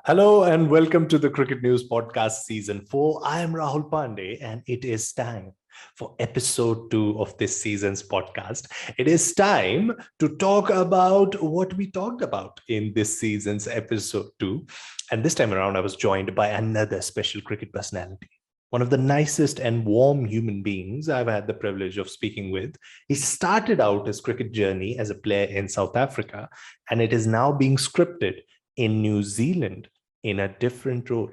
Hello and welcome to the Cricket News Podcast Season 4. I am Rahul Pandey and it is time for episode 2 of this season's podcast. It is time to talk about what we talked about in this season's episode 2. And this time around, I was joined by another special cricket personality. One of the nicest and warm human beings I've had the privilege of speaking with. He started out his cricket journey as a player in South Africa, and it is now being scripted in New Zealand in a different role.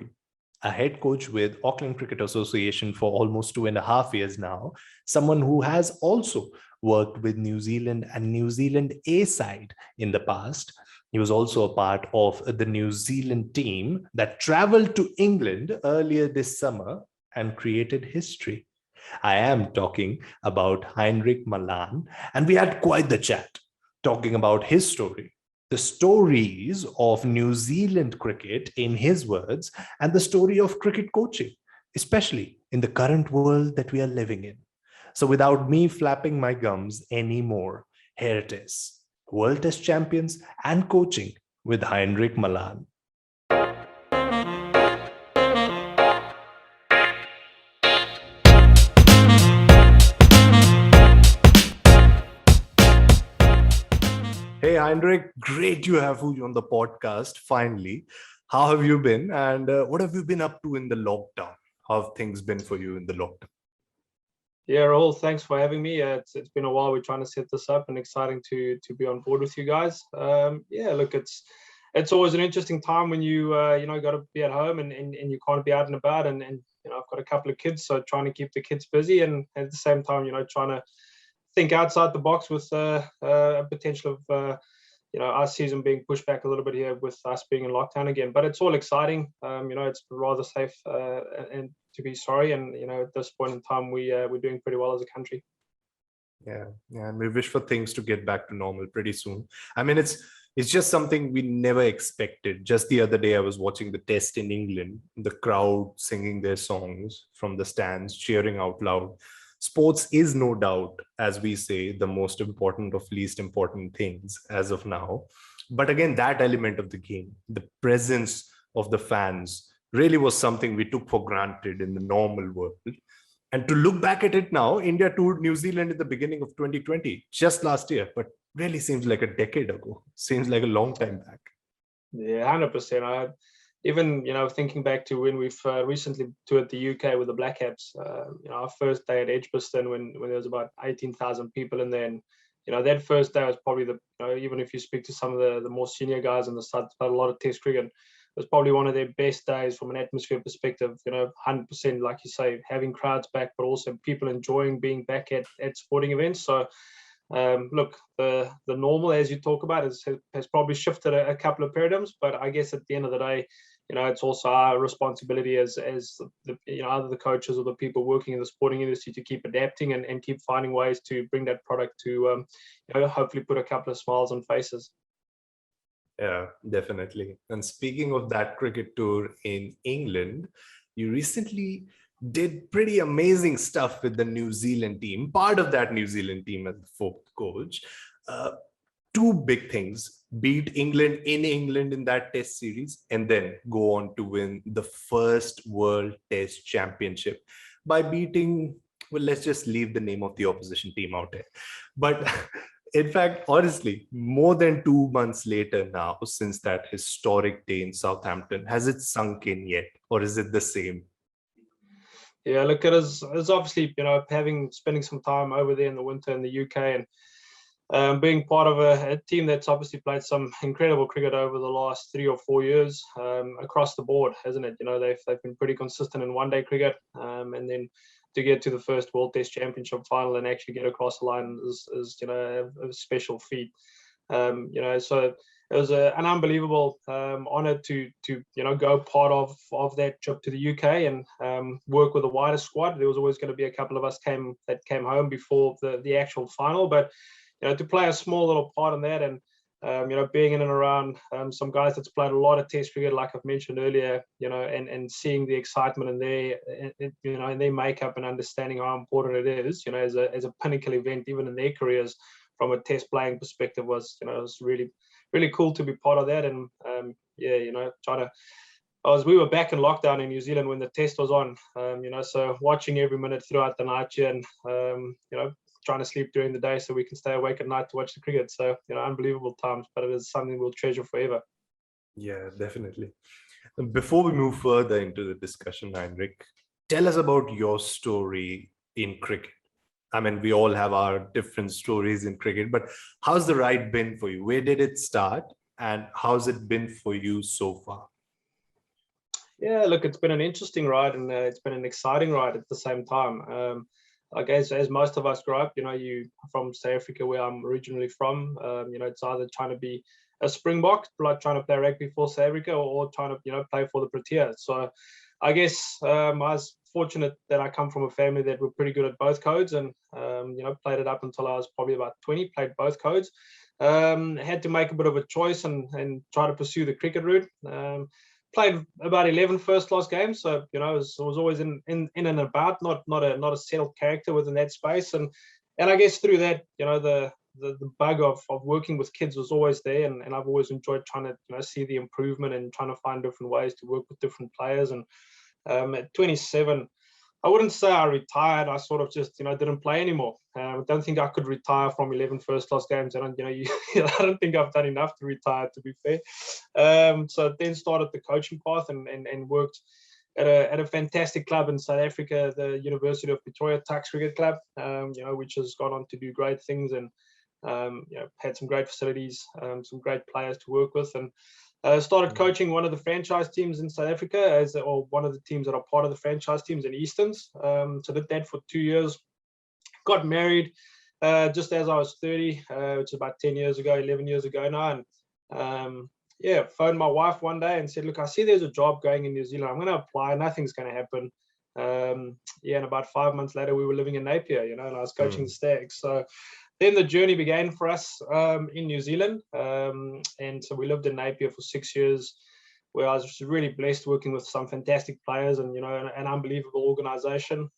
A head coach with Auckland Cricket Association for almost 2.5 years now, someone who has also worked with New Zealand and New Zealand A side in the past. He was also a part of the New Zealand team that traveled to England earlier this summer and created history. I am talking about Heinrich Malan, and we had quite the chat talking about his story, the stories of New Zealand cricket in his words, and the story of cricket coaching, especially in the current world that we are living in. So, without me flapping my gums anymore, here it is: World Test Champions and Coaching with Heinrich Malan. Hey, Heinrich, great to have you on the podcast finally. How have you been? And what have you been up to in the lockdown? How have things been for you in the lockdown? Yeah, Rahul, thanks for having me. It's been a while. We're trying to set this up, and exciting to be on board with you guys. Yeah, look, it's always an interesting time when you got to be at home and you can't be out and about. And I've got a couple of kids, so trying to keep the kids busy, and at the same time, trying to think outside the box with a potential of our season being pushed back a little bit here with us being in lockdown again. But it's all exciting. It's rather safe and to be sorry. And at this point in time, we're doing pretty well as a country. Yeah, and we wish for things to get back to normal pretty soon. I mean, it's just something we never expected. Just the other day, I was watching the test in England, the crowd singing their songs from the stands, cheering out loud. Sports is no doubt, as we say, the most important of least important things as of now. But again, that element of the game, the presence of the fans, really was something we took for granted in the normal world. And to look back at it now, India toured New Zealand in the beginning of 2020, just last year, but really seems like a decade ago. Seems like a long time back. Yeah, 100%. Even thinking back to when we've recently toured the UK with the Blackcaps, our first day at Edgbaston when there was about 18,000 people in there, and that first day was probably even if you speak to some of the more senior guys on the side, a lot of Test cricket, it was probably one of their best days from an atmosphere perspective. 100%, like you say, having crowds back, but also people enjoying being back at sporting events. So. Look, the normal, as you talk about, has probably shifted a couple of paradigms, but I guess at the end of the day, it's also our responsibility as either the coaches or the people working in the sporting industry to keep adapting and keep finding ways to bring that product to hopefully put a couple of smiles on faces. Yeah, definitely. And speaking of that cricket tour in England, you recently did pretty amazing stuff with the New Zealand team, part of that New Zealand team as the fourth coach. Uh, Two big things: beat England in that test series, and then go on to win the first World Test Championship by beating, well, let's just leave the name of the opposition team out there. But in fact, honestly, more than 2 months later now, since that historic day in Southampton, has it sunk in yet, or is it the same? Yeah, look, it's obviously spending some time over there in the winter in the UK and being part of a team that's obviously played some incredible cricket over the last 3 or 4 years across the board, hasn't it? They've been pretty consistent in one-day cricket, and then to get to the first World Test Championship final and actually get across the line is a special feat. So it was an unbelievable honour to go part of that trip to the UK and work with a wider squad. There was always going to be a couple of us that came home before the actual final, but to play a small little part in that and being in and around some guys that's played a lot of Test cricket, like I've mentioned earlier, and seeing the excitement in their makeup and understanding how important it is, as a pinnacle event, even in their careers, from a Test playing perspective, was really really cool to be part of that. And yeah, you know, we were back in lockdown in New Zealand when the test was on, you know, so watching every minute throughout the night here, and you know, trying to sleep during the day so we can stay awake at night to watch the cricket. So, you know, unbelievable times, but it is something we'll treasure forever. Yeah, definitely. Before we move further into the discussion, Heinrich, tell us about your story in cricket. I mean, we all have our different stories in cricket, but how's the ride been for you? Where did it start, and how's it been for you so far? Yeah, look, it's been an interesting ride, and it's been an exciting ride at the same time. I guess as most of us grow up, you know, you from South Africa, where I'm originally from, you know, it's either trying to be a Springbok, like trying to play rugby for South Africa, or trying to, you know, play for the Proteas. So I guess I was fortunate that I come from a family that were pretty good at both codes, and you know, played it up until I was probably about 20, played both codes. Had to make a bit of a choice and try to pursue the cricket route. Played about 11 first-class games, so you know, it was always in and about, not a settled character within that space, and I guess through that, you know, the bug of working with kids was always there, and I've always enjoyed trying to, you know, see the improvement and trying to find different ways to work with different players. And at 27, I wouldn't say I retired. I sort of just, you know, didn't play anymore. I don't think I could retire from 11 first-class games. I don't, you know, I don't think I've done enough to retire, to be fair. So then started the coaching path and worked at a fantastic club in South Africa, the University of Pretoria Tuks Cricket Club, you know, which has gone on to do great things, and you know, had some great facilities, some great players to work with, and started coaching one of the franchise teams in South Africa, or one of the teams that are part of the franchise teams in Easterns. So did that for 2 years. Got married just as I was 30, which is about 10 years ago, 11 years ago now. And yeah, phoned my wife one day and said, look, I see there's a job going in New Zealand. I'm going to apply. Nothing's going to happen. Yeah, and about 5 months later, we were living in Napier, you know, and I was coaching the Stags. So then the journey began for us in New Zealand. And so we lived in Napier for 6 years, where I was really blessed working with some fantastic players, and, you know, an unbelievable organization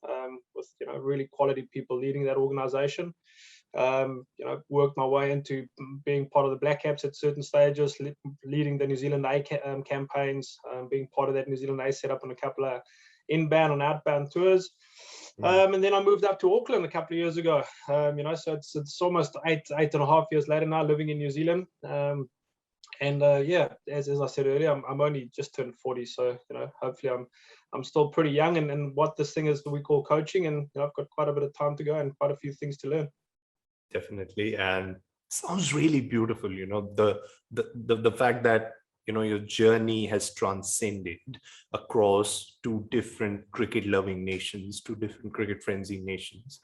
with, you know, really quality people leading that organization. You know, worked my way into being part of the Blackcaps at certain stages, leading the New Zealand A campaigns, being part of that New Zealand A setup on a couple of inbound and outbound tours. And then I moved up to Auckland a couple of years ago. You know, so it's almost eight and a half years later now, living in New Zealand. And yeah, as I said earlier, I'm only just turned 40, so, you know, hopefully I'm still pretty young and what this thing is that we call coaching, and, you know, I've got quite a bit of time to go and quite a few things to learn. Definitely, and sounds really beautiful. You know, the fact that, you know, your journey has transcended across two different cricket-loving nations, two different cricket-frenzied nations,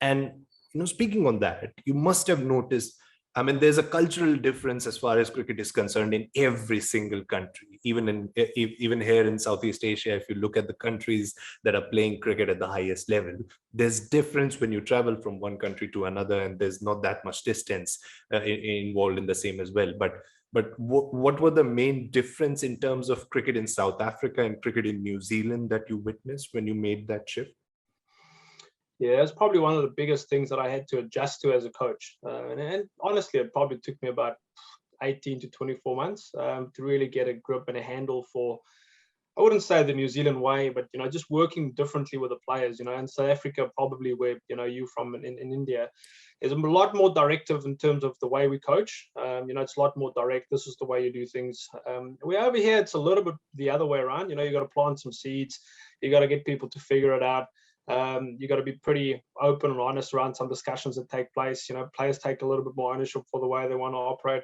and, you know, speaking on that, you must have noticed. I mean, there's a cultural difference as far as cricket is concerned in every single country, even here in Southeast Asia. If you look at the countries that are playing cricket at the highest level, there's difference when you travel from one country to another, and there's not that much distance involved in the same as well. But what were the main difference in terms of cricket in South Africa and cricket in New Zealand that you witnessed when you made that shift? Yeah, it's probably one of the biggest things that I had to adjust to as a coach. And honestly, it probably took me about 18 to 24 months to really get a grip and a handle for, I wouldn't say the New Zealand way, but, you know, just working differently with the players. You know, in South Africa, probably where, you know, you from in India, is a lot more directive in terms of the way we coach. You know, it's a lot more direct. This is the way you do things. We over here, it's a little bit the other way around. You know, you got to plant some seeds. You got to get people to figure it out. You got to be pretty open and honest around some discussions that take place. You know, players take a little bit more ownership for the way they want to operate,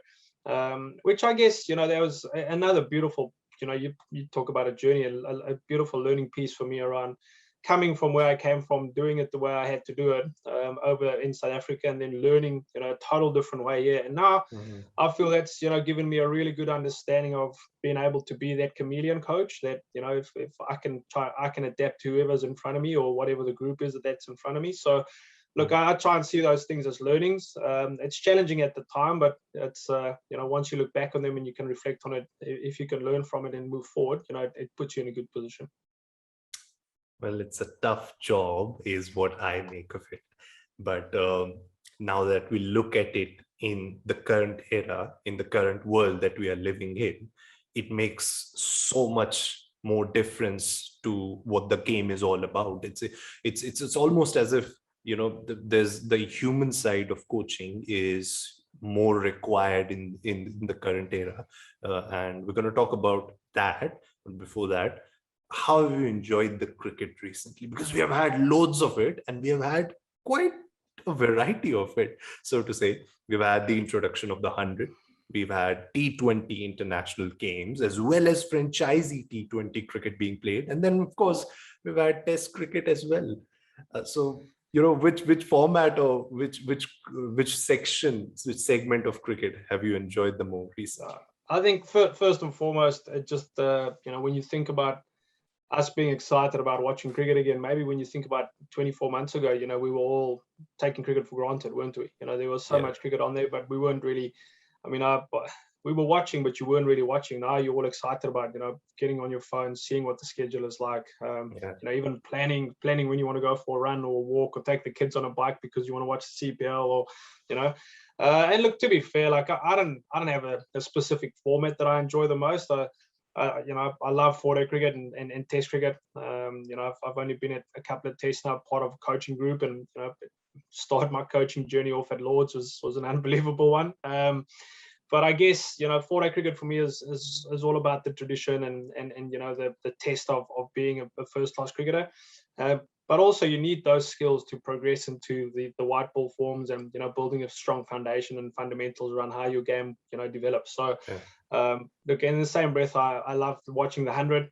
which I guess, you know, there was another beautiful, you know, you talk about a journey, a beautiful learning piece for me around coming from where I came from, doing it the way I had to do it over in South Africa, and then learning, you know, a total different way here. And now I feel that's, you know, given me a really good understanding of being able to be that chameleon coach that, you know, if I can adapt to whoever's in front of me or whatever the group is that's in front of me. So look, I try and see those things as learnings. It's challenging at the time, but it's, you know, once you look back on them and you can reflect on it, if you can learn from it and move forward, you know, it puts you in a good position. Well, it's a tough job is what I make of it. But now that we look at it in the current era, in the current world that we are living in, it makes so much more difference to what the game is all about. It's almost as if, there's the human side of coaching is more required in the current era, and we're going to talk about that. But before that, how have you enjoyed the cricket recently? Because we have had loads of it, and we have had quite a variety of it, so to say. We've had the introduction of the 100. We've had T20 international games, as well as franchisee T20 cricket being played. And then, of course, we've had test cricket as well. So, which format or which segment of cricket have you enjoyed the more recently? I think first and foremost, it just, when you think about us being excited about watching cricket again, maybe when you think about 24 months ago, we were all taking cricket for granted, weren't we? There was so much cricket on there, but we weren't really, we were watching, but you weren't really watching. Now you're all excited about, getting on your phone, seeing what the schedule is like, even planning when you want to go for a run or a walk, or take the kids on a bike because you want to watch the CPL, or, and look, to be fair, like I don't have a specific format that I enjoy the most. I love 4-day cricket and test cricket. I've only been at a couple of tests now, part of a coaching group, and started my coaching journey off at Lords was an unbelievable one. But I guess 4-day cricket for me is all about the tradition and the test of being a first class cricketer. But also you need those skills to progress into the white ball forms, and building a strong foundation and fundamentals around how your game develops. So look, in the same breath, I loved watching the 100.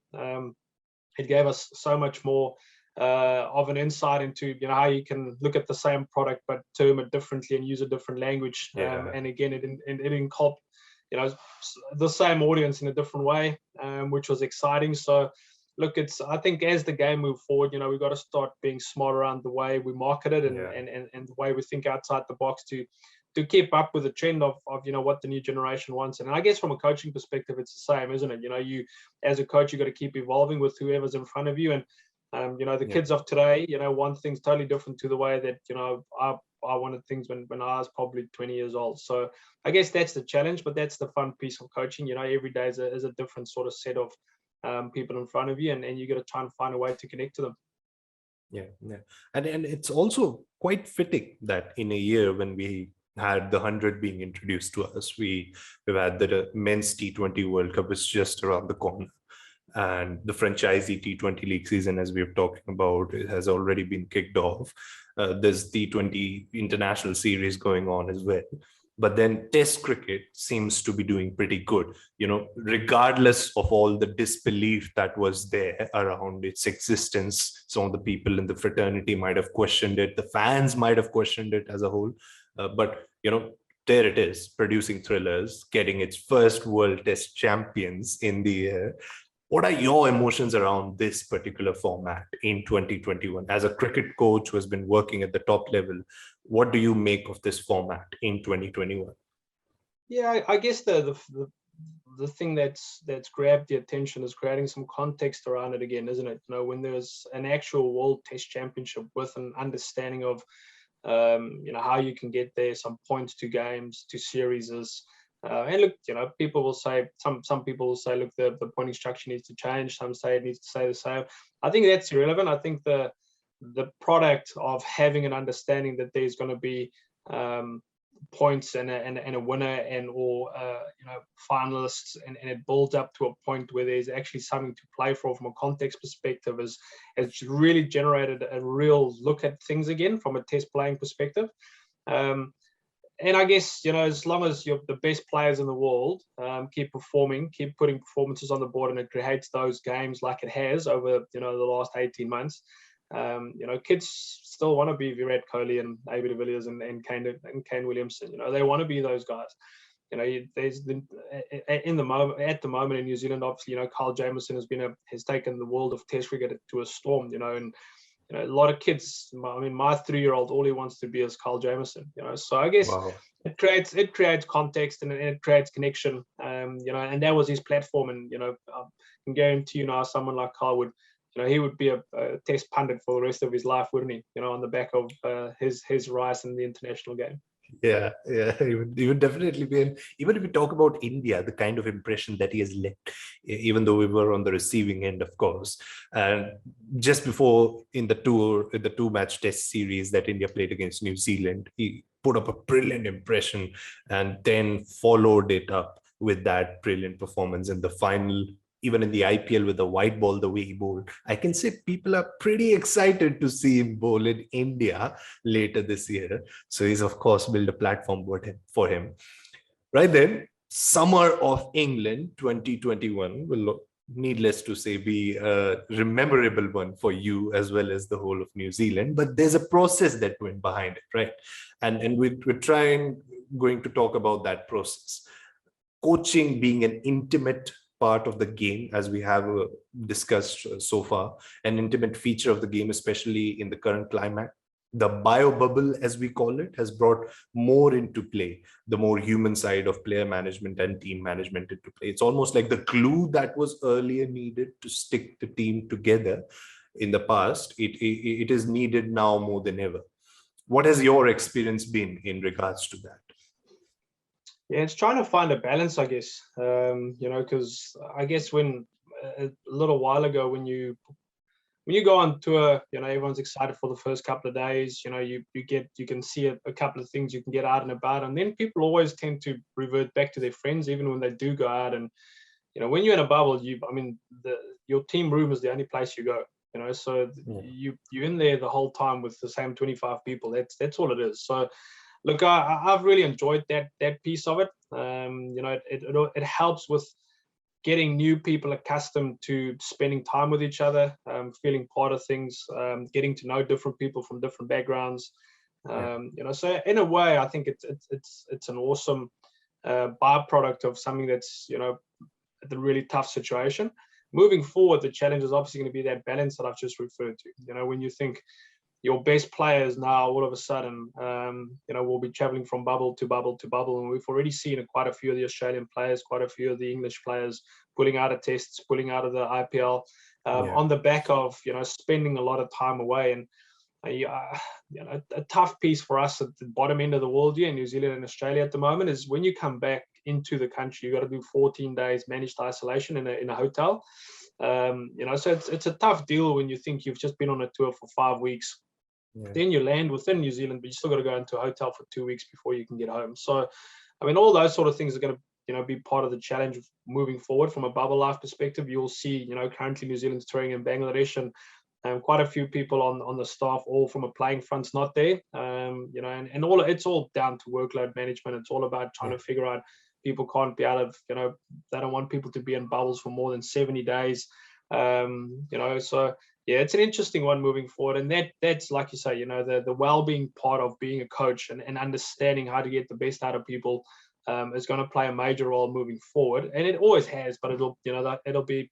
It gave us so much more of an insight into how you can look at the same product but term it differently and use a different language. And again, it inculcated the same audience in a different way, which was exciting. So look, I think as the game moves forward, we've got to start being smart around the way we market it and the way we think outside the box to keep up with the trend of what the new generation wants. And I guess from a coaching perspective, it's the same, isn't it? You as a coach, you got to keep evolving with whoever's in front of you. And the kids of today, want things totally different to the way that I wanted things when I was probably 20 years old. So I guess that's the challenge, but that's the fun piece of coaching. Every day is a different sort of set of people in front of you, and you got to try and find a way to connect to them. And it's also quite fitting that in a year when we had the 100 being introduced to us, we've had the men's T20 World Cup is just around the corner, and the franchisee T20 league season, as we're talking about, it has already been kicked off. There's T20 international series going on as well. But then test cricket seems to be doing pretty good, regardless of all the disbelief that was there around its existence. Some of the people in the fraternity might have questioned it. The fans might have questioned it as a whole. But there it is, producing thrillers, getting its first World Test champions in the air. What are your emotions around this particular format in 2021? As a cricket coach who has been working at the top level, what do you make of this format in 2021? Yeah, I guess the thing that's grabbed the attention is creating some context around it again, isn't it? When there's an actual World Test Championship with an understanding of how you can get there, some points to games, to series. And look, people will say, some people will say, look, the pointing structure needs to change. Some say it needs to stay the same. I think that's irrelevant. I think the product of having an understanding that there's going to be points and a winner or finalists, and it builds up to a point where there's actually something to play for from a context perspective has really generated a real look at things again from a test playing perspective. And I guess, as long as you're the best players in the world, keep performing, keep putting performances on the board, and it creates those games like it has over, the last 18 months. Kids still want to be Virat Kohli and AB de Villiers and Kane Williamson. They want to be those guys. There's at the moment in New Zealand, obviously, Kyle Jamieson has taken the world of Test cricket to a storm. And a lot of kids. My 3-year-old, all he wants to be is Kyle Jamieson. So I guess it creates context and it creates connection. And that was his platform. And I can guarantee someone like Kyle would. He would be a test pundit for the rest of his life, wouldn't he? On the back of his rise in the international game. Yeah, he would definitely be. And even if we talk about India, the kind of impression that he has left, even though we were on the receiving end, of course. And just before in the two-match test series that India played against New Zealand, he put up a brilliant impression and then followed it up with that brilliant performance in the final. Even in the IPL with the white ball, the way he bowled, I can say people are pretty excited to see him bowl in India later this year. So he's of course built a platform for him. Right then, summer of England 2021 will, needless to say, be a memorable one for you as well as the whole of New Zealand. But there's a process that went behind it, right? And we're trying going to talk about that process. Coaching being an intimate part of the game, as we have discussed so far, an intimate feature of the game, especially in the current climate. The bio bubble, as we call it, has brought more into play, the more human side of player management and team management into play. It's almost like the glue that was earlier needed to stick the team together in the past. It is needed now more than ever. What has your experience been in regards to that? Yeah, it's trying to find a balance, I guess. Because I guess when a little while ago, when you go on tour, everyone's excited for the first couple of days. You can see a couple of things you can get out and about, and then people always tend to revert back to their friends, even when they do go out. And when you're in a bubble, your team room is the only place you go. So you're in there the whole time with the same 25 people. That's all it is. So look, I've really enjoyed that piece of it. It helps with getting new people accustomed to spending time with each other, feeling part of things, getting to know different people from different backgrounds. So in a way, I think it's an awesome byproduct of something that's a really tough situation. Moving forward, the challenge is obviously going to be that balance that I've just referred to. When you think your best players now all of a sudden, will be traveling from bubble to bubble to bubble. And we've already seen quite a few of the Australian players, quite a few of the English players pulling out of tests, pulling out of the IPL on the back of, spending a lot of time away. And, a tough piece for us at the bottom end of the world here in New Zealand and Australia at the moment is when you come back into the country, you got to do 14 days managed isolation in a hotel. So it's a tough deal when you think you've just been on a tour for 5 weeks. Then you land within New Zealand, but you still got to go into a hotel for 2 weeks before you can get home. So, all those sort of things are going to, be part of the challenge of moving forward from a bubble life perspective. You'll see, currently New Zealand's touring in Bangladesh, and quite a few people on the staff, all from a playing front's not there. And all it's all down to workload management. It's all about trying to figure out people can't be out of, they don't want people to be in bubbles for more than 70 days. So. Yeah, it's an interesting one moving forward. And that's like you say, the well-being part of being a coach and understanding how to get the best out of people is going to play a major role moving forward. And it always has, but it'll be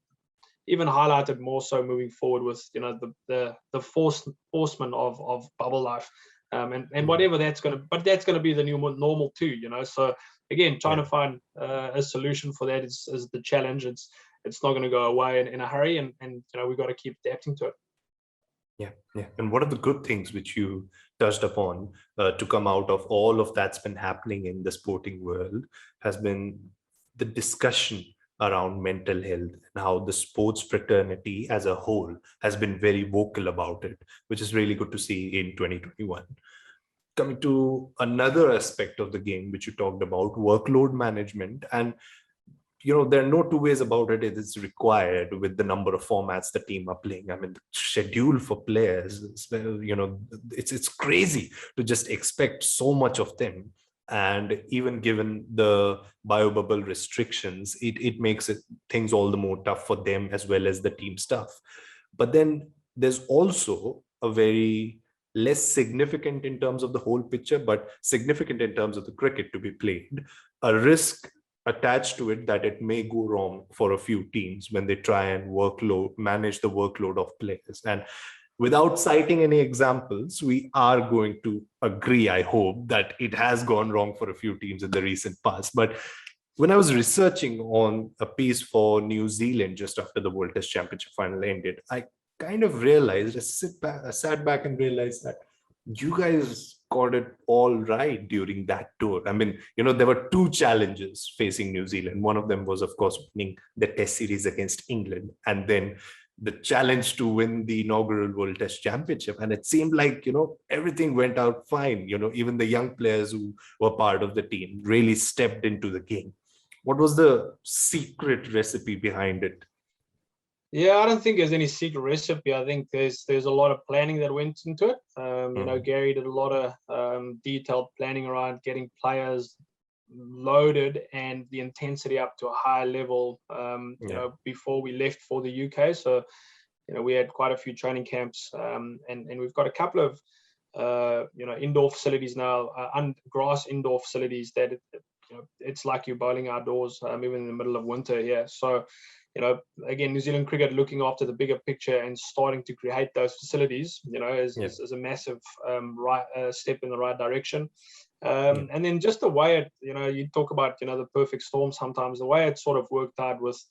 even highlighted more so moving forward with, the forcement of bubble life. And whatever that's going to be the new normal too, So again, trying to find a solution for that is the challenge. It's not going to go away in a hurry, and we've got to keep adapting to it. Yeah. And one of the good things which you touched upon to come out of all of that's been happening in the sporting world has been the discussion around mental health and how the sports fraternity as a whole has been very vocal about it, which is really good to see in 2021. Coming to another aspect of the game, which you talked about, workload management. And there are no two ways about it. It is required with the number of formats the team are playing. The schedule for players, it's crazy to just expect so much of them. And even given the bio bubble restrictions, it makes things all the more tough for them as well as the team staff. But then there's also a very less significant in terms of the whole picture, but significant in terms of the cricket to be played, a risk attached to it that it may go wrong for a few teams when they try and manage the workload of players. And without citing any examples, we are going to agree, I hope, that it has gone wrong for a few teams in the recent past. But when I was researching on a piece for New Zealand just after the World Test Championship final ended, I kind of realized, I sat back and realized that you guys got it all right during that tour. I mean, there were two challenges facing New Zealand. One of them was, of course, winning the Test series against England, and then the challenge to win the inaugural World Test Championship. And it seemed like, everything went out fine. Even the young players who were part of the team really stepped into the game. What was the secret recipe behind it? Yeah, I don't think there's any secret recipe. I think there's a lot of planning that went into it. Gary did a lot of detailed planning around getting players loaded and the intensity up to a high level, before we left for the UK. So, we had quite a few training camps, and we've got a couple of, indoor facilities now, grass indoor facilities that, it's like you're bowling outdoors, even in the middle of winter here. So, again, New Zealand cricket looking after the bigger picture and starting to create those facilities, is a massive step in the right direction. And then just the way it, you talk about, the perfect storm sometimes, the way it sort of worked out with,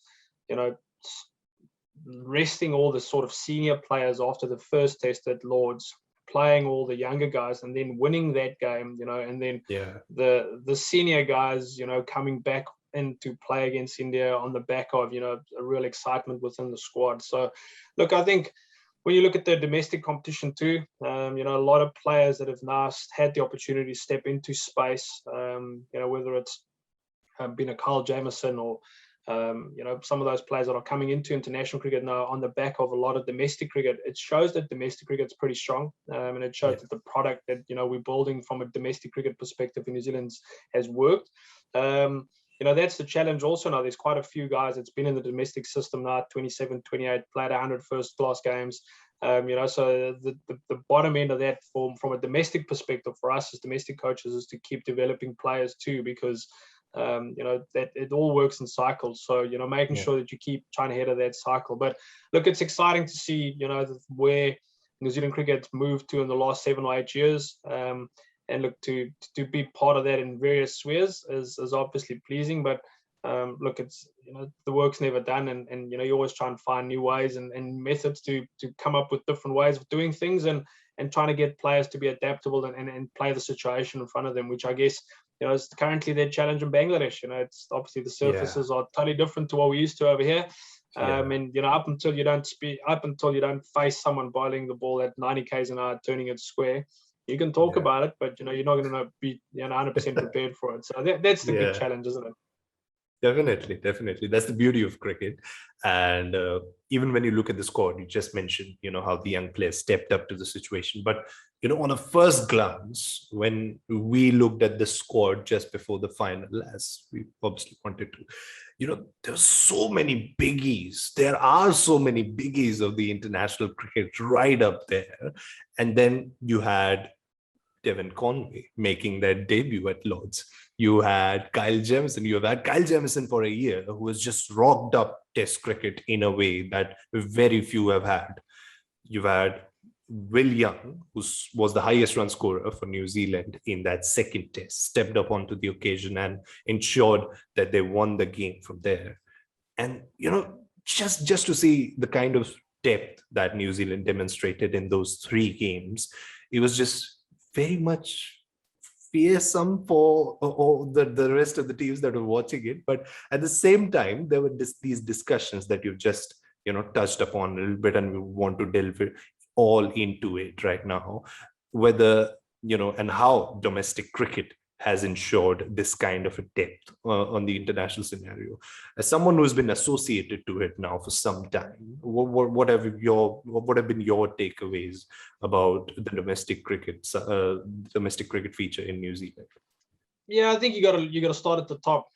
resting all the sort of senior players after the first test at Lord's, playing all the younger guys and then winning that game, and then the senior guys, coming back into play against India on the back of, a real excitement within the squad. So, look, I think when you look at the domestic competition too, a lot of players that have now had the opportunity to step into space, whether it's been a Kyle Jamieson or, some of those players that are coming into international cricket now on the back of a lot of domestic cricket, it shows that domestic cricket's pretty strong, and it shows that the product that, we're building from a domestic cricket perspective in New Zealand has worked. That's the challenge also now. There's quite a few guys that's been in the domestic system now, 27, 28, played 100 first-class games. So the bottom end of that from a domestic perspective for us as domestic coaches is to keep developing players too, because that it all works in cycles. So, making sure that you keep trying ahead of that cycle. But look, it's exciting to see, where New Zealand cricket's moved to in the last 7 or 8 years. And look, to be part of that in various spheres is obviously pleasing. But look, it's, the work's never done, and you always try and find new ways and methods to come up with different ways of doing things, and trying to get players to be adaptable and play the situation in front of them, which I guess, is currently their challenge in Bangladesh. It's obviously the surfaces are totally different to what we used to over here. And up until you don't face someone bowling the ball at 90 k's an hour, turning it square, you can talk about it, but you're not going to be 100% prepared for it. So that's the big challenge, isn't it? Definitely. That's the beauty of cricket. And even when you look at the squad, you just mentioned, how the young players stepped up to the situation. But, on a first glance, when we looked at the squad just before the final, as we obviously wanted to, there were so many biggies. There are so many biggies of the international cricket right up there. And then you had Devon Conway making their debut at Lord's. You had Kyle Jamieson. You have had Kyle Jamieson for a year, who has just rocked up Test cricket in a way that very few have had. You've had Will Young, who was the highest run scorer for New Zealand in that second Test, stepped up onto the occasion and ensured that they won the game from there. And, just to see the kind of depth that New Zealand demonstrated in those 3 games, it was just very much fearsome for the rest of the teams that were watching it. But at the same time, there were these discussions that you've just touched upon a little bit, and we want to delve all into it right now, whether and how domestic cricket has ensured this kind of a depth on the international scenario. As someone who's been associated to it now for some time, what have been your takeaways about the domestic cricket feature in New Zealand? Yeah, I think you got to start at the top.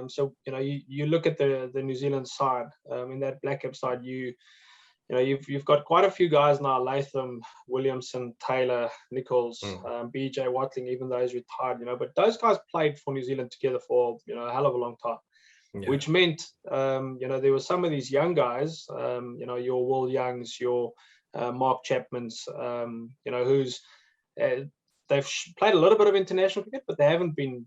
So you look at the New Zealand side, in that Blackcaps side, you've got quite a few guys now: Latham, Williamson, Taylor, Nichols, BJ Watling, even though he's retired, but those guys played for New Zealand together for a hell of a long time, which meant there were some of these young guys, your Will Youngs, your Mark Chapmans, who's they've played a little bit of international cricket, but they haven't been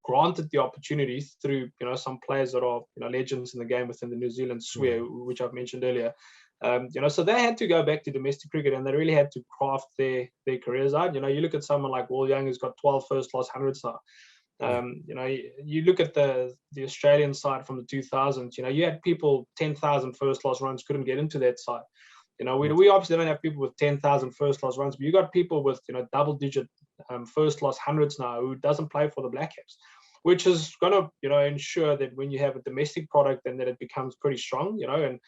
granted the opportunity through some players that are legends in the game within the New Zealand sphere, which I've mentioned earlier. So they had to go back to domestic cricket, and they really had to craft their careers out. You look at someone like Will Young, who's got 12 first-class hundreds now. You look at the Australian side from the 2000s. You had people 10,000 first-class runs couldn't get into that side. We obviously don't have people with 10,000 first-class runs, but you got people with double-digit first-class hundreds now who doesn't play for the Blackcaps, which is going to ensure that when you have a domestic product, then that it becomes pretty strong. And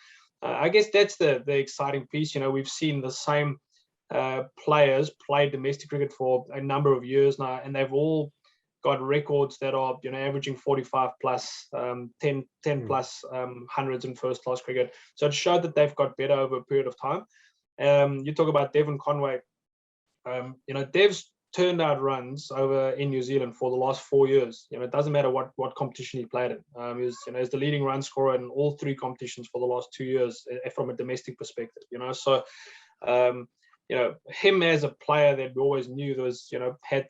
I guess that's the exciting piece. We've seen the same players play domestic cricket for a number of years now, and they've all got records that are averaging 45 plus 10 plus hundreds in first class cricket. So it showed that they've got better over a period of time. You talk about Devon Conway. Dev's turned out runs over in New Zealand for the last 4 years. It doesn't matter what competition he played in. He's the leading run scorer in all 3 competitions for the last 2 years from a domestic perspective. So him as a player that we always knew was had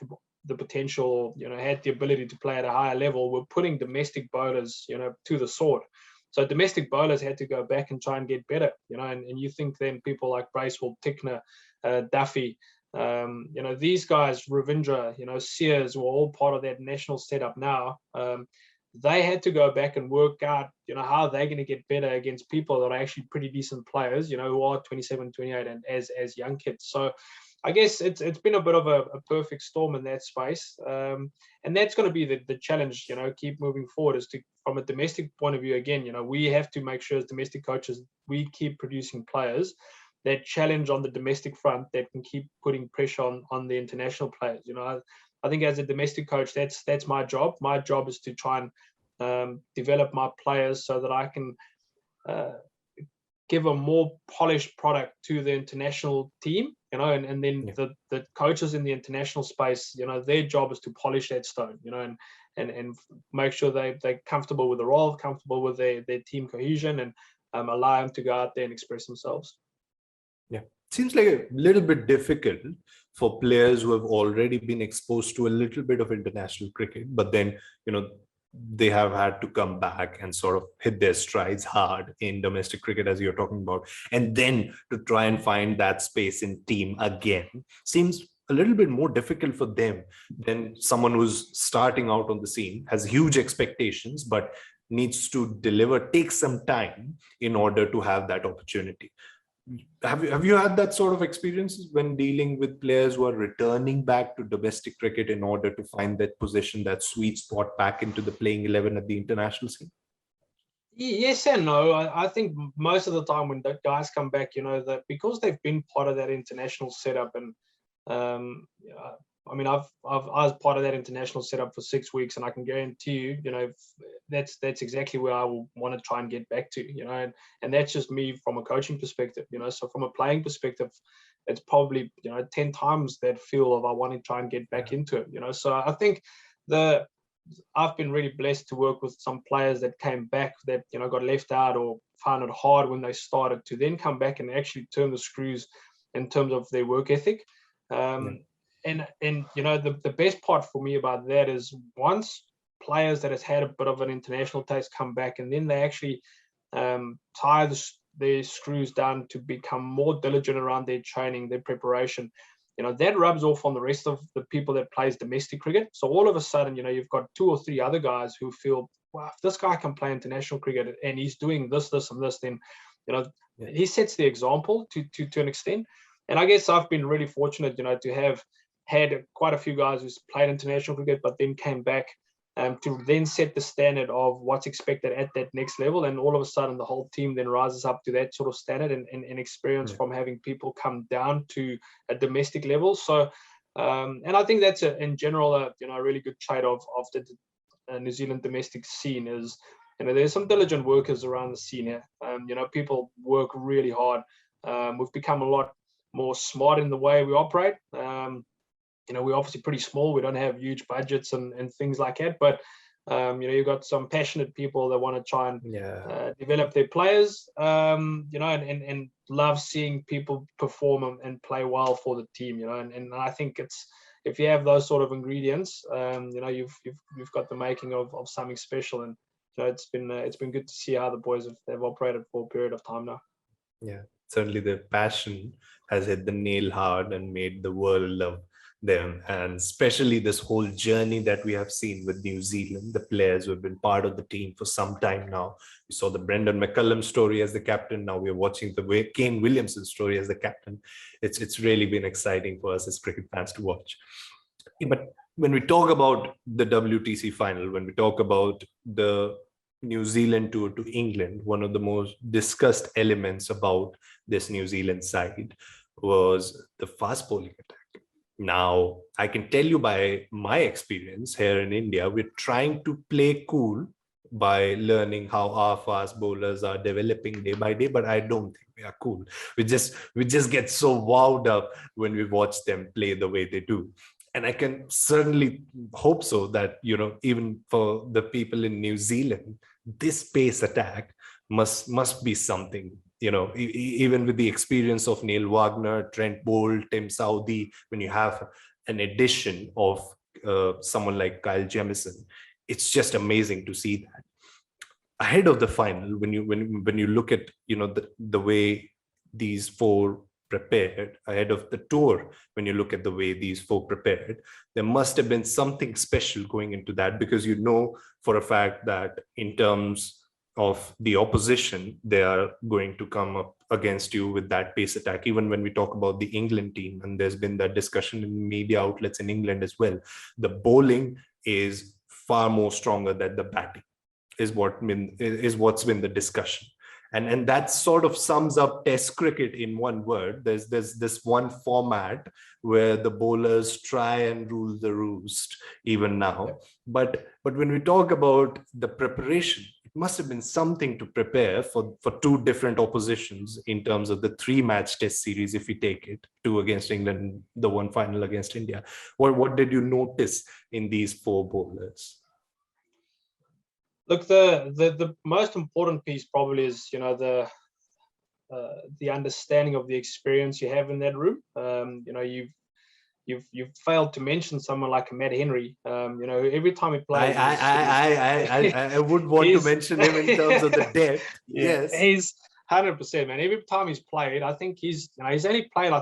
the potential, had the ability to play at a higher level. We're putting domestic bowlers, to the sword. So domestic bowlers had to go back and try and get better, and you think then people like Bracewell, Tickner, Duffy, these guys, Ravindra, Sears, were all part of that national setup now. They had to go back and work out, how they're going to get better against people that are actually pretty decent players, who are 27, 28 and as young kids. So I guess it's been a bit of a perfect storm in that space. And that's going to be the challenge, keep moving forward, is to, from a domestic point of view, again, we have to make sure as domestic coaches, we keep producing players that challenge on the domestic front that can keep putting pressure on the international players. I think as a domestic coach, that's my job. My job is to try and develop my players so that I can give a more polished product to the international team, and then the coaches in the international space, their job is to polish that stone, and make sure they're comfortable with the role, comfortable with their team cohesion, and allow them to go out there and express themselves. Yeah, seems like a little bit difficult for players who have already been exposed to a little bit of international cricket, but then, they have had to come back and sort of hit their strides hard in domestic cricket, as you're talking about, and then to try and find that space in team again seems a little bit more difficult for them than someone who's starting out on the scene, has huge expectations, but needs to deliver, take some time in order to have that opportunity. Have you had that sort of experiences when dealing with players who are returning back to domestic cricket in order to find that position, that sweet spot back into the playing 11 at the international scene? Yes and no. I think most of the time when the guys come back, that because they've been part of that international setup, and I was part of that international setup for 6 weeks, and I can guarantee you, that's exactly where I will want to try and get back to, and that's just me from a coaching perspective, so from a playing perspective, it's probably 10 times that feel of I want to try and get back into it, so I think I've been really blessed to work with some players that came back that got left out or found it hard when they started, to then come back and actually turn the screws in terms of their work ethic. And the best part for me about that is once players that has had a bit of an international taste come back, and then they actually tie their screws down to become more diligent around their training, their preparation, that rubs off on the rest of the people that plays domestic cricket. So all of a sudden, you've got 2 or 3 other guys who feel, wow, if this guy can play international cricket and he's doing this, and this, then, he sets the example to an extent. And I guess I've been really fortunate, to have had quite a few guys who's played international cricket, but then came back to then set the standard of what's expected at that next level. And all of a sudden, the whole team then rises up to that sort of standard and experience from having people come down to a domestic level. So, and I think that's in general, a really good trait of the New Zealand domestic scene is, there's some diligent workers around the scene here. People work really hard. We've become a lot more smart in the way we operate. We're obviously pretty small. We don't have huge budgets and things like that. But, you've got some passionate people that want to try and develop their players, and love seeing people perform and play well for the team, and I think if you have those sort of ingredients, you've got the making of something special. And it's been good to see how the boys have operated for a period of time now. Yeah, certainly the passion has hit the nail hard and made the world love them. And especially this whole journey that we have seen with New Zealand, the players who have been part of the team for some time now. We saw the Brendan McCullum story as the captain. Now we're watching the Kane Williamson story as the captain. It's really been exciting for us as cricket fans to watch. But when we talk about the WTC final, when we talk about the New Zealand tour to England, one of the most discussed elements about this New Zealand side was the fast bowling attack. Now, I can tell you by my experience here in India, we're trying to play cool by learning how our fast bowlers are developing day by day, but I don't think we are cool. We just get so wowed up when we watch them play the way they do. And I can certainly hope so that, even for the people in New Zealand, this pace attack must be something, even with the experience of Neil Wagner, Trent Bolt, Tim Southee, when you have an addition of someone like Kyle Jamieson, it's just amazing to see that. Ahead of the final, when you look at the way these four prepared ahead of the tour, when you look at the way these four prepared, there must have been something special going into that, because for a fact that in terms of the opposition, they are going to come up against you with that pace attack. Even when we talk about the England team, and there's been that discussion in media outlets in England as well, the bowling is far more stronger than the batting, is what's been the discussion. And that sort of sums up Test cricket in one word. There's this one format where the bowlers try and rule the roost even now. But when we talk about the preparation, it must have been something to prepare for two different oppositions in terms of the 3-match Test series, if we take it, 2 against England, the one final against India. What did you notice in these four bowlers? Look, the most important piece probably is the understanding of the experience you have in that room. You've failed to mention someone like Matt Henry. Every time he plays, I would want to mention him in terms of the depth. Yes, he's 100%, man. Every time he's played, I think he's only played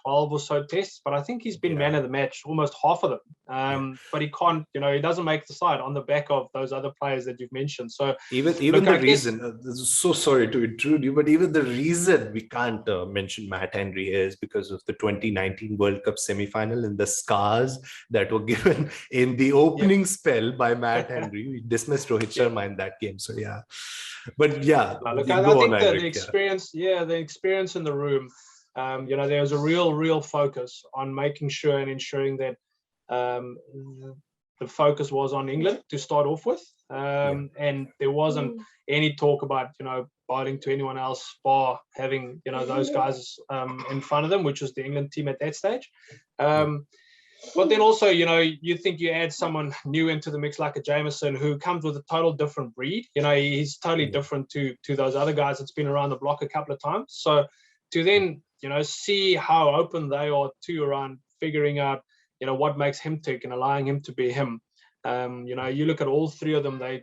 12 or so tests, but I think he's been man of the match almost half of them. But he can't, he doesn't make the side on the back of those other players that you've mentioned. So even the reason, so sorry to intrude you, but even the reason we can't mention Matt Henry is because of the 2019 World Cup semi-final and the scars that were given in the opening spell by Matt Henry. We dismissed Rohit Sharma in that game. So but I think the experience, the experience in the room. There was a real focus on making sure and ensuring that the focus was on England to start off with, and there wasn't any talk about bowling to anyone else bar having those guys in front of them, which was the England team at that stage. But then also, you think you add someone new into the mix like a Jamieson, who comes with a total different breed. He's totally different to those other guys that's been around the block a couple of times. So to then see how open they are to around figuring out what makes him tick and allowing him to be him. You look at all four of them, they're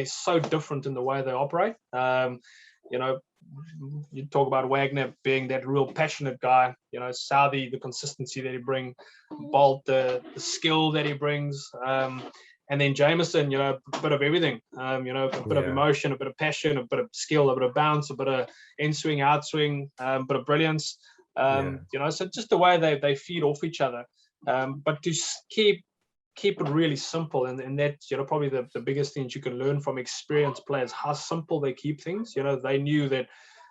so different in the way they operate. You talk about Wagner being that real passionate guy, Southee, the consistency that he brings, Bolt, the skill that he brings, and then Jamieson, a bit of everything, a bit of emotion, a bit of passion, a bit of skill, a bit of bounce, a bit of in-swing, outswing, a bit of brilliance. So just the way they feed off each other. But to keep it really simple, and that's probably the biggest things you can learn from experienced players, how simple they keep things. They knew that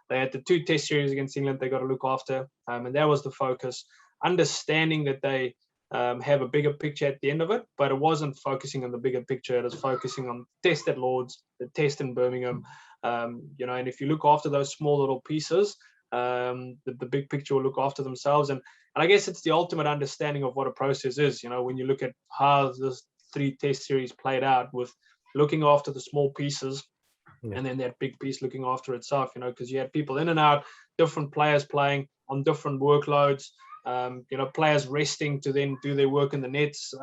they had the 2 Test series against England they got to look after, and that was the focus. Understanding that they have a bigger picture at the end of it, but it wasn't focusing on the bigger picture. It was focusing on Test at Lords, the Test in Birmingham, and if you look after those small little pieces, the big picture will look after themselves. And I guess it's the ultimate understanding of what a process is. When you look at how this 3 Test series played out, with looking after the small pieces, and then that big piece looking after itself, because you had people in and out, different players playing on different workloads. players resting to then do their work in the nets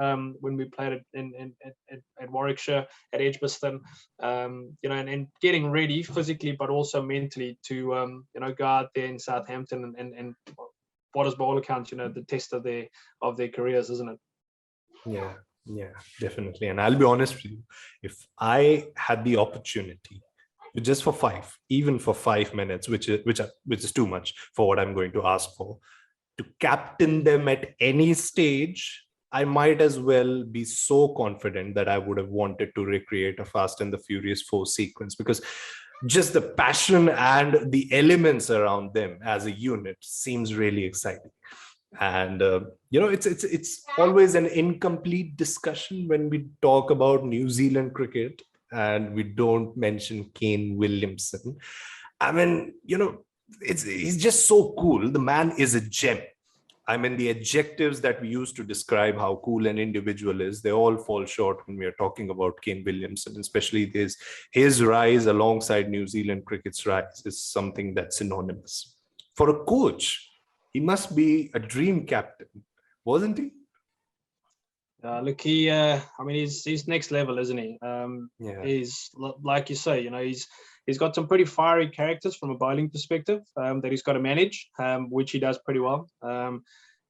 when we played at Warwickshire, at Edgbaston, and getting ready physically but also mentally to go out there in Southampton and what is by all accounts the test of their careers, isn't it? Yeah, definitely. And I'll be honest with you, if I had the opportunity just for 5 minutes, which is too much for what I'm going to ask for, to captain them at any stage, I might as well be so confident that I would have wanted to recreate a Fast and the Furious 4 sequence, because just the passion and the elements around them as a unit seems really exciting. And it's always an incomplete discussion when we talk about New Zealand cricket and we don't mention Kane Williamson. I mean, he's just so cool. The man is a gem. I mean, the adjectives that we use to describe how cool an individual is, they all fall short when we are talking about Kane Williamson, especially his rise alongside New Zealand cricket's rise is something that's synonymous. For a coach, he must be a dream captain, wasn't he? Look, he's next level, isn't he? He's, like you say, he's got some pretty fiery characters from a bowling perspective that he's got to manage, which he does pretty well.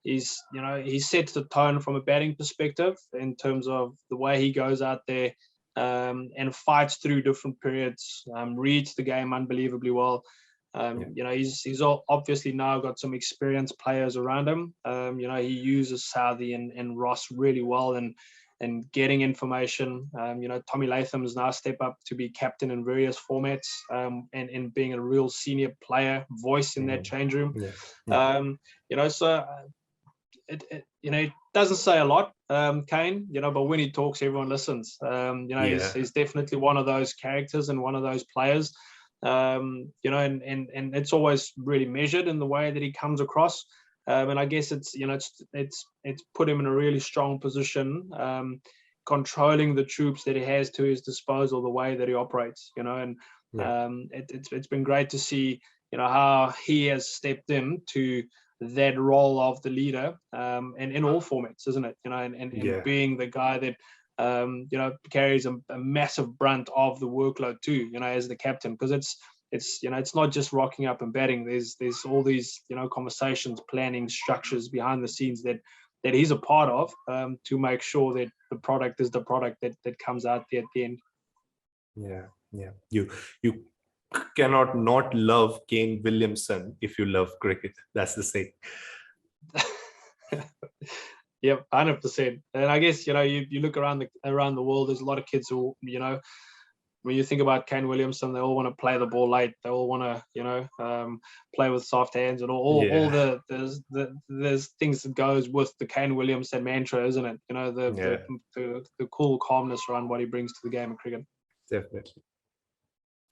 He sets the tone from a batting perspective in terms of the way he goes out there and fights through different periods, reads the game unbelievably well. He's obviously now got some experienced players around him. He uses Southee and Ross really well and getting information. Tommy Latham has now stepped up to be captain in various formats and being a real senior player voice in that change room. It doesn't say a lot, Kane, but when he talks, everyone listens. He's definitely one of those characters and one of those players. And it's always really measured in the way that he comes across. And I guess it's put him in a really strong position, controlling the troops that he has to his disposal, the way that he operates, it's been great to see, how he has stepped into that role of the leader, and in all formats, isn't it? And being the guy that, carries a massive brunt of the workload too, as the captain, because it's not just rocking up and batting. There's all these, conversations, planning, structures behind the scenes that he's a part of, to make sure that the product is the product that comes out there at the end. Yeah. You cannot not love Kane Williamson if you love cricket. That's the saying. Yep, 100%. And I guess you look around the world. There's a lot of kids who, when you think about Kane Williamson, they all want to play the ball late. They all want to play with soft hands and all there's things that goes with the Kane Williamson mantra, isn't it? The cool calmness around what he brings to the game of cricket. Definitely.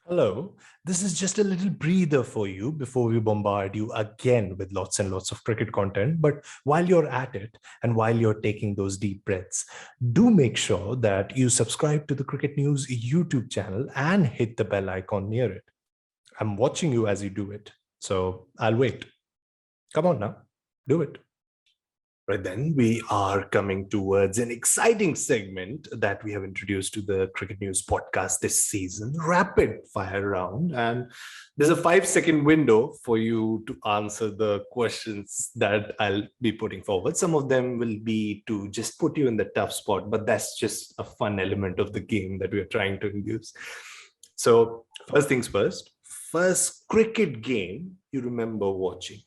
Hello, this is just a little breather for you before we bombard you again with lots and lots of cricket content. But while you're at it and while you're taking those deep breaths, do make sure that you subscribe to the Cricket News YouTube channel and hit the bell icon near it. I'm watching you as you do it, so I'll wait. Come on now, do it. Right then, we are coming towards an exciting segment that we have introduced to the Cricket News podcast this season, Rapid Fire Round. And there's a 5-second window for you to answer the questions that I'll be putting forward. Some of them will be to just put you in the tough spot, but that's just a fun element of the game that we're trying to induce. So first things first cricket game you remember watching?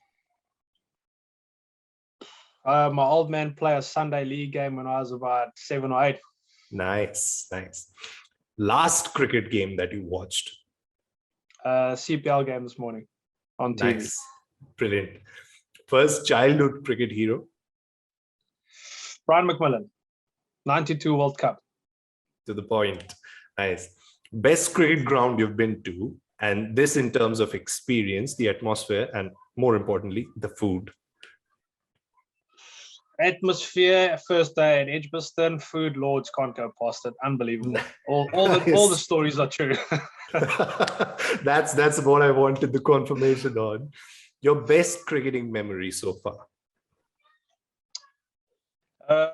My old man played a Sunday league game when I was about 7 or 8. Nice. Last cricket game that you watched? CPL game this morning on TV. Nice. Brilliant. First childhood cricket hero? Brian McMillan, 92 World Cup. To the point. Nice. Best cricket ground you've been to, and this in terms of experience, the atmosphere, and more importantly, the food. Atmosphere, first day at Edgbaston, food, Lords, can't go past it. Unbelievable. All the stories are true. That's what I wanted the confirmation on. Your best cricketing memory so far? Uh,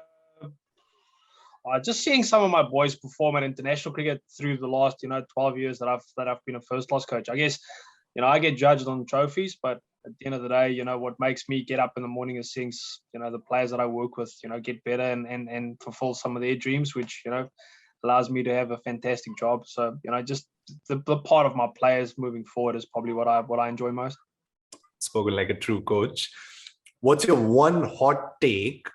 just seeing some of my boys perform at international cricket through the last 12 years that I've been a first class coach. I guess I get judged on trophies, but at the end of the day, what makes me get up in the morning is seeing the players that I work with get better and fulfill some of their dreams, which allows me to have a fantastic job. So just the part of my players moving forward is probably what I enjoy most. Spoken like a true coach. What's your one hot take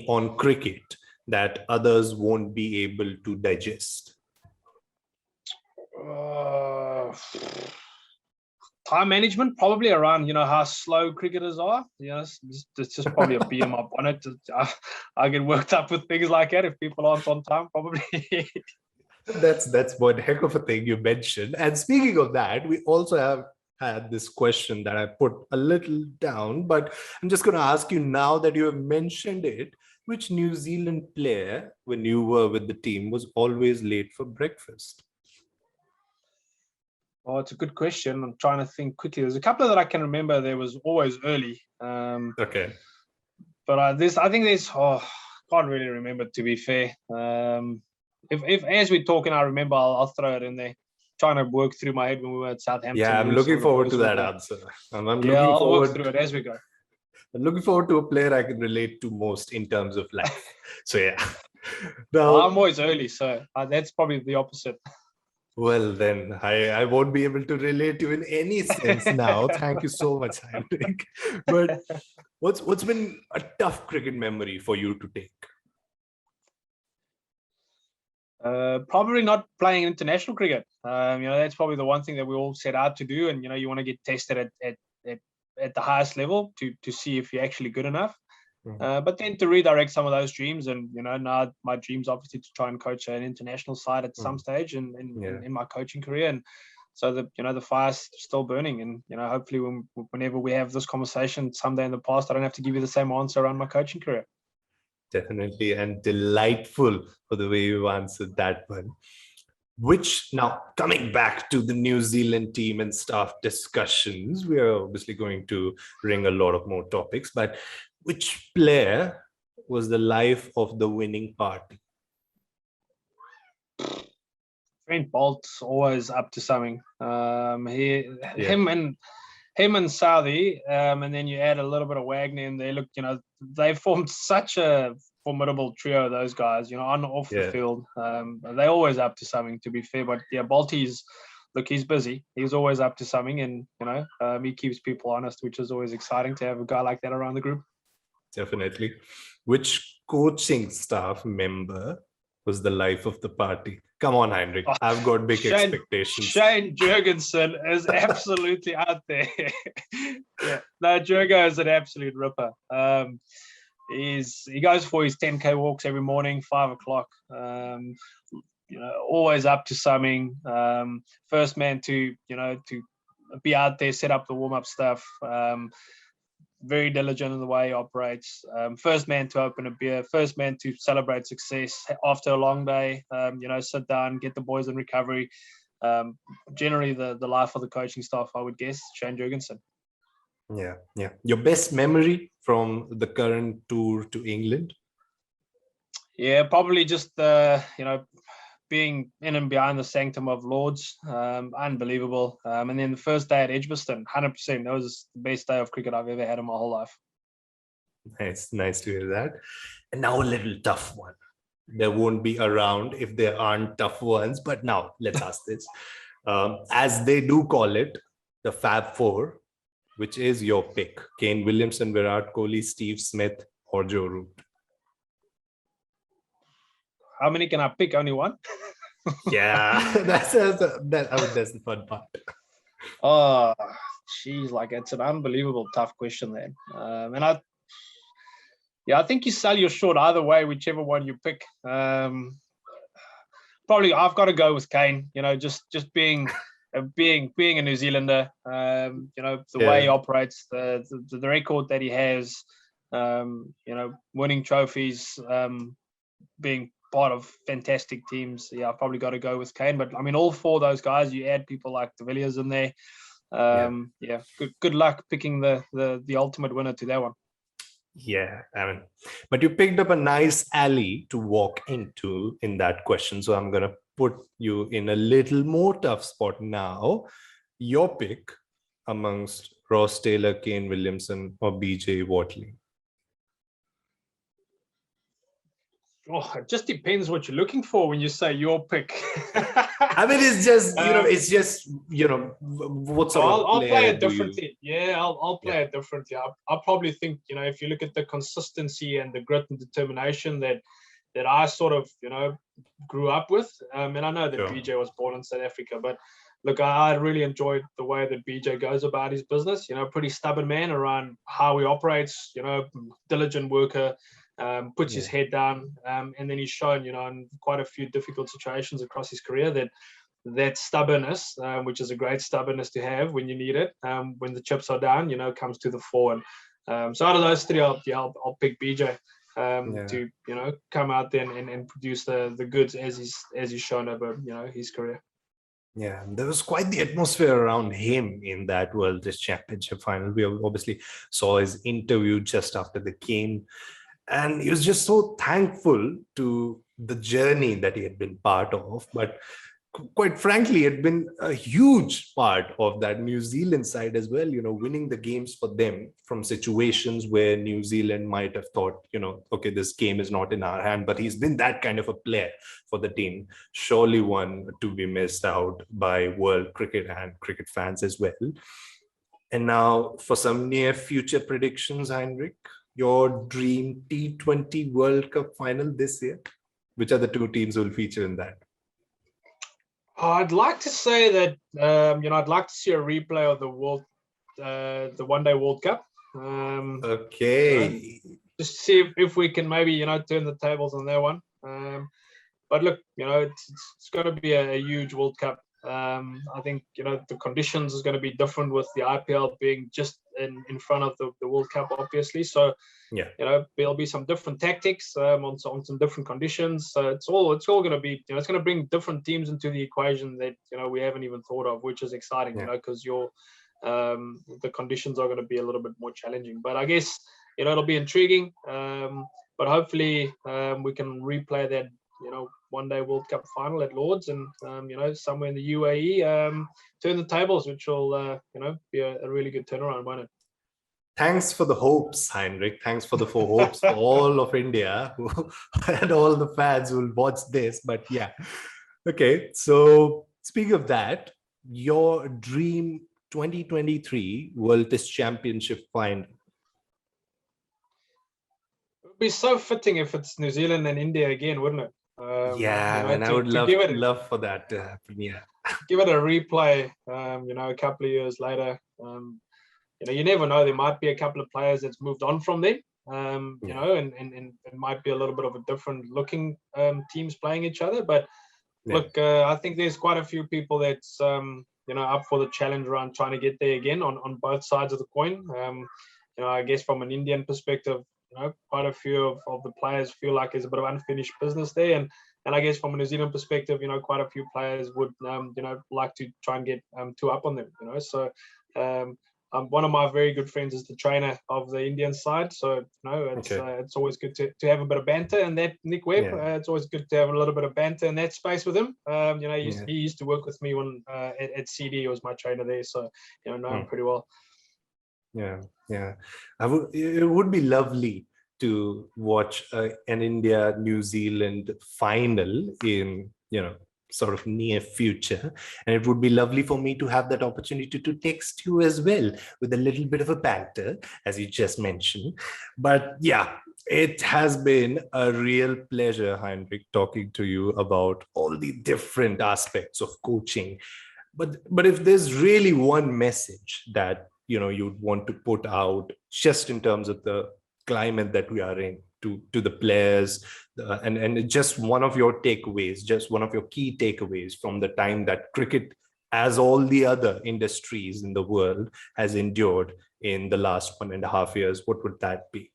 on cricket that others won't be able to digest? Time management, probably around how slow cricketers are. It's just probably a bee in my bonnet. I get worked up with things like that if people aren't on time, probably. That's one heck of a thing you mentioned. And speaking of that, we also have had this question that I put a little down, but I'm just going to ask you now that you have mentioned it. Which New Zealand player, when you were with the team, was always late for breakfast? Oh, it's a good question. I'm trying to think quickly. There's a couple that I can remember. There was always early. Okay. But I think there's. Can't really remember, to be fair. If as we're talking, I remember, I'll throw it in there. Trying to work through my head when we were at Southampton. Yeah, I'm looking forward to that answer. I'll work through it as we go. I'm looking forward to a player I can relate to most in terms of life. So yeah. Now, I'm always early, so that's probably the opposite. Well, then I won't be able to relate to you in any sense now. Thank you so much, Heinrich. But what's been a tough cricket memory for you to take? Probably not playing international cricket. That's probably the one thing that we all set out to do, and you want to get tested at the highest level to see if you're actually good enough. But then to redirect some of those dreams, and now my dreams obviously to try and coach an international side at some stage in my coaching career, and so the fire's still burning, and hopefully whenever we have this conversation someday in the past, I don't have to give you the same answer around my coaching career. Definitely, and delightful for the way you answered that one. Which, now coming back to the New Zealand team and staff discussions, we are obviously going to bring a lot of more topics, but which player was the life of the winning party? Trent Bolt's always up to something. Him and Southey, and then you add a little bit of Wagner in there. Look, they formed such a formidable trio, those guys, on and off the field. They're always up to something, to be fair. But yeah, Bolty's, look, he's busy. He's always up to something, and he keeps people honest, which is always exciting to have a guy like that around the group. Definitely. Which coaching staff member was the life of the party? Come on, Heinrich. I've got big expectations. Shane Jurgensen is absolutely out there. Yeah, no, Jurgo is an absolute ripper. He goes for his 10K walks every morning, 5 o'clock. Always up to something. First man to be out there, set up the warm-up stuff. Very diligent in the way he operates. First man to open a beer. First man to celebrate success after a long day. Sit down, get the boys in recovery. Generally, the life of the coaching staff, I would guess, Shane Jurgensen. Yeah. Your best memory from the current tour to England? Yeah, probably just being in and behind the sanctum of Lords, unbelievable. And then the first day at Edgbaston, 100%. That was the best day of cricket I've ever had in my whole life. Nice to hear that. And now a little tough one. There won't be around if there aren't tough ones. But now let's ask this. As they do call it, the Fab Four, which is your pick? Kane Williamson, Virat Kohli, Steve Smith, or Joe Root? How many can I pick? Only one? Yeah, that's the fun part. Oh, geez, it's an unbelievable tough question then. And I think you sell your short either way, whichever one you pick. Probably I've got to go with Kane. Just being a New Zealander. The way he operates, the record that he has. Winning trophies, being part of fantastic teams. Yeah, I've probably got to go with Kane. But I mean, all four of those guys, you add people like De Villiers in there. Good luck picking the ultimate winner to that one. Yeah, I mean, but you picked up a nice alley to walk into in that question. So I'm going to put you in a little more tough spot now. Your pick amongst Ross Taylor, Kane Williamson, or BJ Watley? Oh, it just depends what you're looking for when you say your pick. I mean, it's just, what sort of I'll play player it do you? differently. Yeah, I'll play it differently. I'll probably think, if you look at the consistency and the grit and determination that I sort of, grew up with. And I know that Sure. BJ was born in South Africa, but look, I really enjoyed the way that BJ goes about his business. Pretty stubborn man around how he operates. Diligent worker, puts his head down, and then he's shown, in quite a few difficult situations across his career that stubbornness, which is a great stubbornness to have when you need it, when the chips are down, comes to the fore. And so out of those three, I'll pick BJ. To come out there and produce the goods as he's shown over his career. Yeah, there was quite the atmosphere around him in that World Test Championship final. We obviously saw his interview just after the game, and he was just so thankful to the journey that he had been part of. But quite frankly, it had been a huge part of that New Zealand side as well, winning the games for them from situations where New Zealand might have thought, okay, this game is not in our hand, but he's been that kind of a player for the team. Surely one to be missed out by world cricket and cricket fans as well. And now for some near future predictions, Heinrich, your dream T20 World Cup final this year, which are the two teams who will feature in that? I'd like to say that I'd like to see a replay of the One-Day World Cup. Okay. Just to see if we can maybe turn the tables on that one. But look, it's going to be a huge World Cup. I think the conditions is going to be different with the IPL being just in front of the World Cup, obviously. So there'll be some different tactics on some different conditions. So it's all going to be it's going to bring different teams into the equation that we haven't even thought of, which is exciting. Because the conditions are going to be a little bit more challenging. But I guess it'll be intriguing. But hopefully we can replay that One-Day World Cup final at Lords, and somewhere in the UAE, turn the tables, which will be a really good turnaround, won't it? Thanks for the hopes, Heinrich. Thanks for the four hopes for all of India and all the fans who will watch this. But yeah, okay. So speaking of that, your dream 2023 World Test Championship final. It would be so fitting if it's New Zealand and India again, wouldn't it? And I would love for that to happen. Yeah, give it a replay. A couple of years later. You never know. There might be a couple of players that's moved on from them. And it might be a little bit of a different looking teams playing each other. But look, I think there's quite a few people that's up for the challenge around trying to get there again on both sides of the coin. I guess from an Indian perspective, quite a few of the players feel like there's a bit of unfinished business there, and I guess from a New Zealand perspective, quite a few players would like to try and get two up on them. So one of my very good friends is the trainer of the Indian side, so it's always good to have a bit of banter. And that Nick Webb, it's always good to have a little bit of banter in that space with him. He used to work with me when at CD. He was my trainer there, so know him pretty well. Yeah. It would be lovely to watch an India-New Zealand final in sort of near future, and it would be lovely for me to have that opportunity to text you as well with a little bit of a banter, as you just mentioned. But yeah, it has been a real pleasure, Heinrich, talking to you about all the different aspects of coaching. But if there's really one message that you'd want to put out just in terms of the climate that we are in to the players, and just one of your takeaways, just one of your key takeaways from the time that cricket, as all the other industries in the world, has endured in the last 1.5 years, what would that be?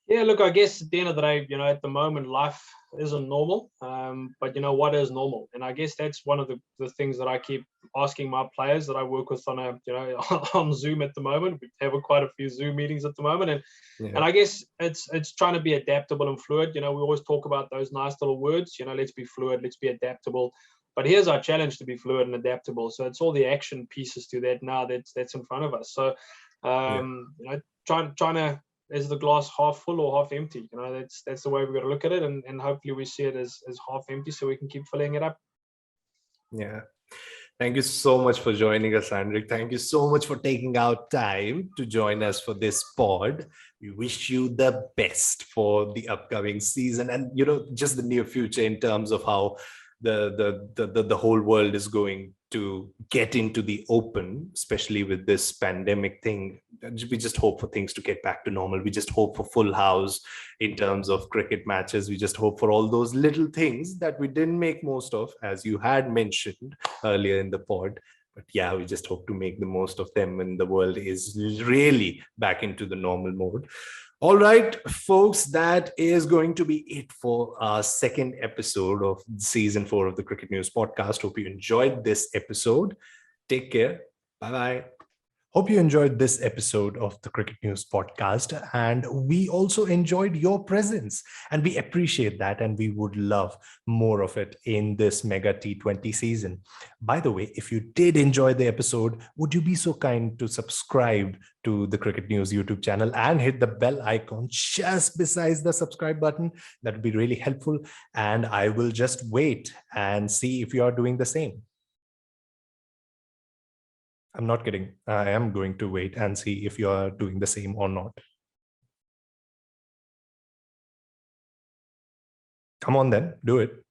Yeah, look, I guess at the end of the day, at the moment, life isn't normal. But what is normal? And I guess that's one of the things that I keep asking my players that I work with on on Zoom at the moment. We have quite a few Zoom meetings at the moment, and I guess it's trying to be adaptable and fluid. We always talk about those nice little words. Let's be fluid, let's be adaptable. But here's our challenge to be fluid and adaptable. So it's all the action pieces to that now that's in front of us. So trying to, is the glass half full or half empty? That's the way we've got to look at it, and hopefully we see it as half empty so we can keep filling it up. Yeah. Thank you so much for joining us, Heinrich. Thank you so much for taking out time to join us for this pod. We wish you the best for the upcoming season and, just the near future in terms of how the whole world is going to get into the open, especially with this pandemic thing. We just hope for things to get back to normal. We just hope for full house in terms of cricket matches. We just hope for all those little things that we didn't make most of, as you had mentioned earlier in the pod. But yeah, we just hope to make the most of them when the world is really back into the normal mode. All right, folks, that is going to be it for our second episode of season 4 of the Cricket News Podcast. Hope you enjoyed this episode. Take care. Bye-bye. Hope you enjoyed this episode of the Cricket News Podcast, and we also enjoyed your presence, and we appreciate that, and we would love more of it in this mega T20 season. By the way, if you did enjoy the episode, would you be so kind to subscribe to the Cricket News YouTube channel and hit the bell icon just beside the subscribe button? That would be really helpful, and I will just wait and see if you are doing the same. I'm not kidding. I am going to wait and see if you are doing the same or not. Come on then, do it.